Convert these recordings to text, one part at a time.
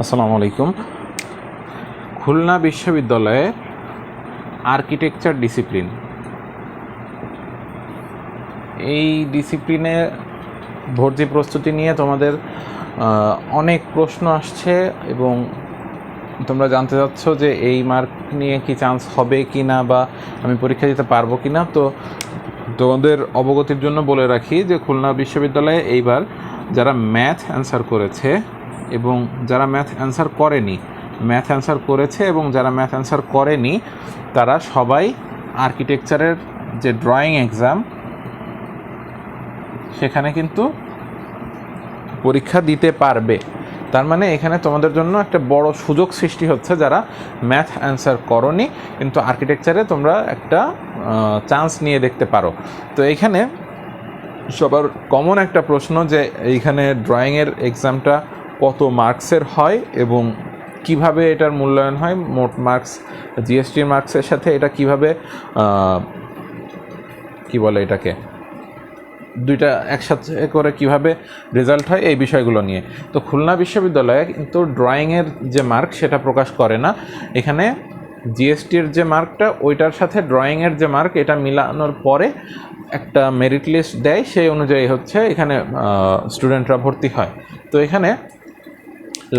আসসালামু আলাইকুম। খুলনা বিশ্ববিদ্যালয়ে আর্কিটেকচার ডিসিপ্লিন, এই ডিসিপ্লিনে ভর্তি প্রস্তুতি নিয়ে তোমাদের অনেক প্রশ্ন আসছে এবং তোমরা জানতে চাচ্ছ যে এই মার্ক নিয়ে কি চান্স হবে কি না, বা আমি পরীক্ষা দিতে পারবো কি না। তো তোমাদের অবগতির জন্য বলে রাখি যে খুলনা বিশ্ববিদ্যালয়ে এইবার যারা ম্যাথ অ্যান্সার করেছে এবং যারা ম্যাথ অ্যান্সার করেনি, ম্যাথ অ্যান্সার করেছে এবং যারা ম্যাথ অ্যান্সার করেনি তারা সবাই আর্কিটেকচারের যে ড্রয়িং এক্সাম সেখানে কিন্তু পরীক্ষা দিতে পারবে। তার মানে এখানে তোমাদের জন্য একটা বড় সুযোগ সৃষ্টি হচ্ছে, যারা ম্যাথ অ্যান্সার করনি কিন্তু আর্কিটেকচারে তোমরা একটা চান্স নিয়ে দেখতে পারো। তো এইখানে সবার কমন একটা প্রশ্ন যে এইখানে ড্রয়িংয়ের এক্সামটা কত মার্কসের হয় এবং কিভাবে এটার মূল্যায়ন হয়, মোট মার্কস জিএসটির মার্কসের সাথে এটা কিভাবে কি বলে এটাকে দুইটা একসাথে করে কিভাবে রেজাল্ট হয়, এই বিষয়গুলো নিয়ে। তো খুলনা বিশ্ববিদ্যালয়ে কিন্তু ড্রয়িংয়ের যে মার্ক সেটা প্রকাশ করে না। এখানে জিএসটির যে মার্কটা ওইটার সাথে ড্রয়িংয়ের যে মার্ক এটা মিলানোর পরে একটা মেরিট লিস্ট দেয়, সেই অনুযায়ী হচ্ছে এখানে স্টুডেন্টরা ভর্তি হয়। তো এখানে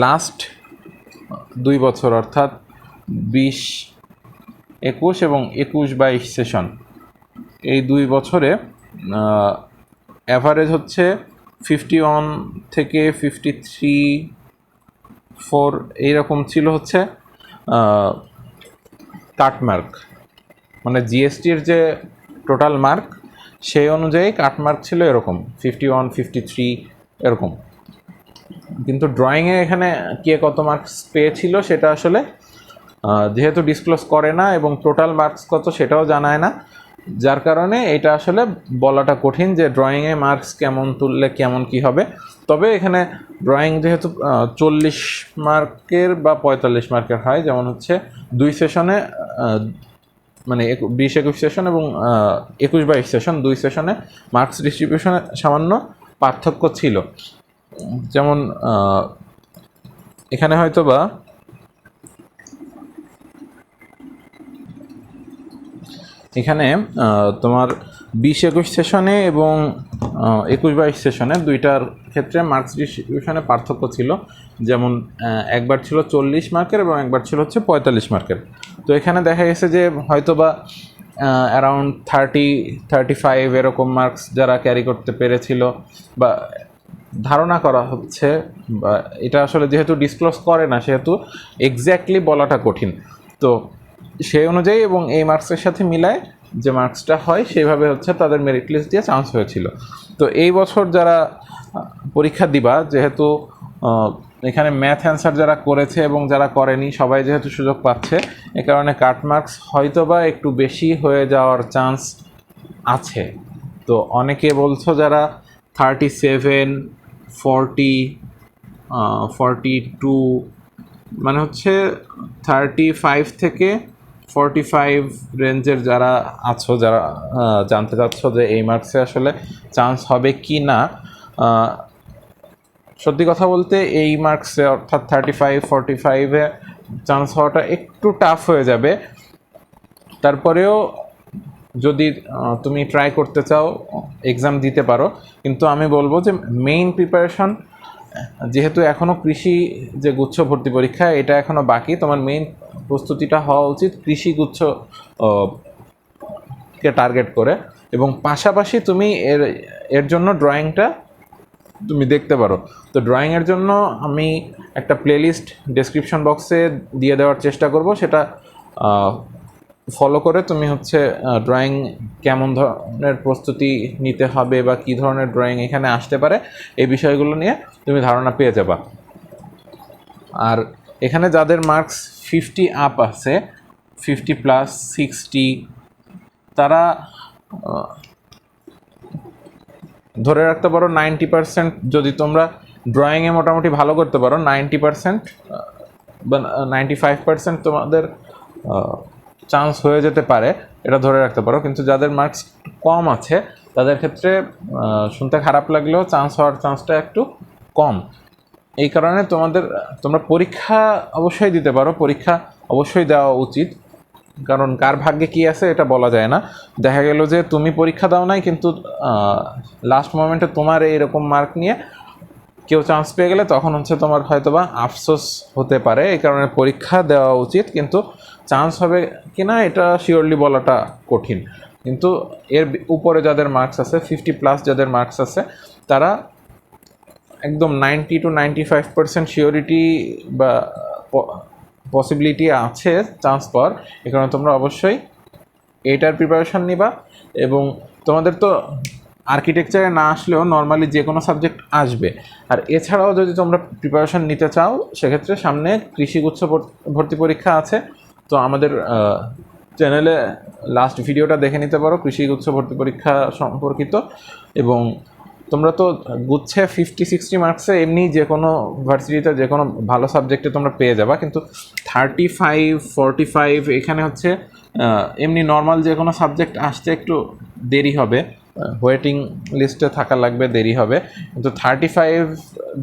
লাস্ট 2 বছর অর্থাৎ 20-21 এবং 21-22 সেশন, এই 2 বছরে অ্যাভারেজ হচ্ছে 51 থেকে 53-4 এইরকম ছিল হচ্ছে কাটমার্ক, মানে জিএসটির যে টোটাল মার্ক সেই অনুযায়ী কাটমার্ক ছিল এরকম 51-53 এরকম। কিন্তু ড্রয়িংয়ে এখানে কে কত মার্কস পেয়েছিল সেটা আসলে যেহেতু ডিসক্লোজ করে না এবং টোটাল মার্কস কত সেটাও জানায় না, যার কারণে এটা আসলে বলাটা কঠিন যে ড্রয়িংয়ে মার্কস কেমন তুললে কেমন কি হবে। তবে এখানে ড্রয়িং যেহেতু 40 মার্কের বা 45 মার্কের হয়, যেমন হচ্ছে 2 সেশনে মানে 20-21 সেশন এবং 21-22 সেশন, 2 সেশনে মার্কস ডিস্ট্রিবিউশনে সামান্য পার্থক্য ছিল। যেমন এখানে হয়তো বা এখানে তোমার 20-21 সেশনে এবং 21-22 সেশনে দুইটার ক্ষেত্রে মার্কস ডিস্ট্রিবিউশনে পার্থক্য ছিল। যেমন একবার ছিল 40 মার্কের এবং একবার ছিল হচ্ছে 45 মার্কের। তো এখানে দেখা গেছে যে হয়তো বা অ্যারাউন্ড 30-35 এরকম মার্কস যারা ক্যারি করতে পেরেছিল বা ধারণা করা হচ্ছে, বা এটা আসলে যেহেতু ডিসক্লোজ করে না সেহেতু এক্স্যাক্টলি বলাটা কঠিন। তো সেই অনুযায়ী এবং এই মার্কসের সাথে মিলায় যে মার্কসটা হয় সেইভাবে হচ্ছে তাদের মেরিট লিস্ট দিয়ে চান্স হয়েছিল। তো এই বছর যারা পরীক্ষা দিবা, যেহেতু এখানে ম্যাথ অ্যান্সার যারা করেছে এবং যারা করেনি সবাই যেহেতু সুযোগ পাচ্ছে, এ কারণে কাট মার্কস হয়তো বা একটু বেশি হয়ে যাওয়ার চান্স আছে। তো অনেকে বলছো যারা 37, 40, 42 মানে হচ্ছে 35 থেকে 45 রেঞ্জের যারা আছো, যারা জানতে চাচ্ছ যে এই মার্কসে আসলে চান্স হবে কি না, সত্যি কথা বলতে এই মার্কসে অর্থাৎ 35-45-এ চান্স হওয়াটা একটু টাফ হয়ে যাবে। তারপরেও যদি তুমি ট্রাই করতে চাও এক্সাম দিতে পারো, কিন্তু আমি বলবো যে মেইন প্রিপারেশন, যেহেতু এখনও কৃষি যে গুচ্ছ ভর্তি পরীক্ষা এটা এখনও বাকি, তোমার মেইন প্রস্তুতিটা হওয়া উচিত কৃষি গুচ্ছ কে টার্গেট করে, এবং পাশাপাশি তুমি এর জন্য ড্রয়িংটা তুমি দেখতে পারো। তো ড্রয়িংয়ের জন্য আমি একটা প্লেলিস্ট ডেসক্রিপশন বক্সে দিয়ে দেওয়ার চেষ্টা করব, সেটা ফলো করে তুমি হচ্ছে ড্রয়িং কেমন ধরনের প্রস্তুতি নিতে হবে বা কী ধরনের ড্রয়িং এখানে আসতে পারে এই বিষয়গুলো নিয়ে তুমি ধারণা পেয়ে যাবা। আর এখানে যাদের মার্কস 50 আপ আছে, 50+, 60, তারা ধরে রাখতে পারো 90%। যদি তোমরা ড্রয়িংয়ে মোটামুটি ভালো করতে পারো 90% বা 95% তোমাদের চান্স হয়ে যেতে পারে, এটা ধরে রাখতে পারো। কিন্তু যাদের মার্কস কম আছে তাদের ক্ষেত্রে শুনতে খারাপ লাগলেও চান্স হওয়ার চান্সটা একটু কম। এই কারণে তোমরা পরীক্ষা অবশ্যই দিতে পারো, পরীক্ষা অবশ্যই দেওয়া উচিত, কারণ কার ভাগ্যে কী আছে এটা বলা যায় না। দেখা গেল যে তুমি পরীক্ষা দাও নাই, কিন্তু লাস্ট মোমেন্টে তোমার এইরকম মার্ক নিয়ে কেউ চান্স পেয়ে গেলে তখন হচ্ছে তোমার হয়তোবা আফসোস হতে পারে। এই কারণে পরীক্ষা দেওয়া উচিত, কিন্তু চান্স হবে কি না এটা শিওরলি বলাটা কঠিন। কিন্তু এর উপরে যাদের মার্কস আছে, 50+ যাদের মার্কস আছে, তারা একদম 90 to 95% শিওরিটি বা পসিবিলিটি আছে চান্স পাওয়ার। এই কারণে তোমরা অবশ্যই এইটার প্রিপারেশান নিবা। এবং তোমাদের তো আর্কিটেকচারে না আসলেও নর্মালি যে কোনো সাবজেক্ট আসবে। আর এছাড়াও যদি তোমরা প্রিপারেশান নিতে চাও, সেক্ষেত্রে সামনে কৃষিগুচ্ছ ভর্তি পরীক্ষা আছে। তো আমাদের চ্যানেলে লাস্ট ভিডিওটা দেখে নিতে পারো কৃষিগুচ্ছ ভর্তি পরীক্ষা সম্পর্কিত। এবং তোমরা তো গুচ্ছে 50-60 মার্কসে এমনি যে কোনো ভার্সিটিতে যে কোনো ভালো সাবজেক্টে তোমরা পেয়ে যাবা, কিন্তু 35-45 এখানে হচ্ছে এমনি নর্মাল যে কোনো সাবজেক্ট আসতে একটু দেরি হবে, ওয়েটিং লিস্টে থাকা লাগবে, দেরি হবে। কিন্তু 35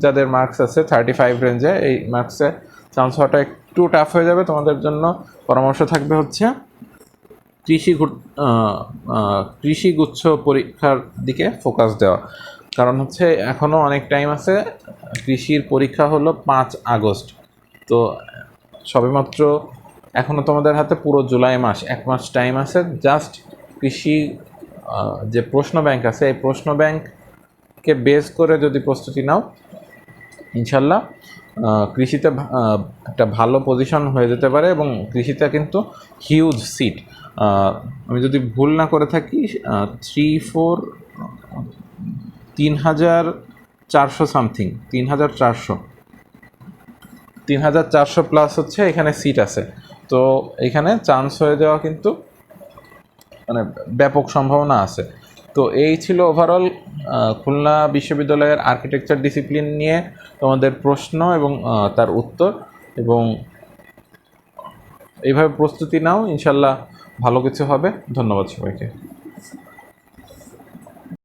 যাদের মার্কস আছে, 35 রেঞ্জে, এই মার্কসে চান্স হওয়াটা একটু টাফ হয়ে যাবে। তোমাদের জন্য পরামর্শ থাকবে হচ্ছে কৃষিগুচ্ছ পরীক্ষার দিকে ফোকাস দেওয়া। কারণ হচ্ছে এখনও অনেক টাইম আছে, কৃষির পরীক্ষা হলো 5 আগস্ট। তো সবেমাত্র এখনও তোমাদের হাতে পুরো জুলাই মাস, 1 মাস টাইম আছে। জাস্ট কৃষি যে প্রশ্ন ব্যাংক আছে, এই প্রশ্ন ব্যাংককে বেস করে যদি প্রস্তুতি নাও, ইনশাল্লাহ কৃষিতে একটা ভালো পজিশন হয়ে যেতে পারে। এবং কৃষিতে কিন্তু হিউজ সিট, আমি যদি ভুল না করে থাকি 3,400 সামথিং, 3,400 প্লাস হচ্ছে এখানে সিট আছে। তো এখানে চান্স হয়ে যাওয়া কিন্তু মানে ব্যাপক সম্ভাবনা আছে। তো এই ছিল ওভারঅল খুলনা বিশ্ববিদ্যালয়ের আর্কিটেকচার ডিসিপ্লিন নিয়ে তোমাদের প্রশ্ন এবং তার উত্তর। এবং এইভাবে প্রস্তুতি নাও, ইনশাল্লাহ ভালো কিছু হবে। ধন্যবাদ সবাইকে।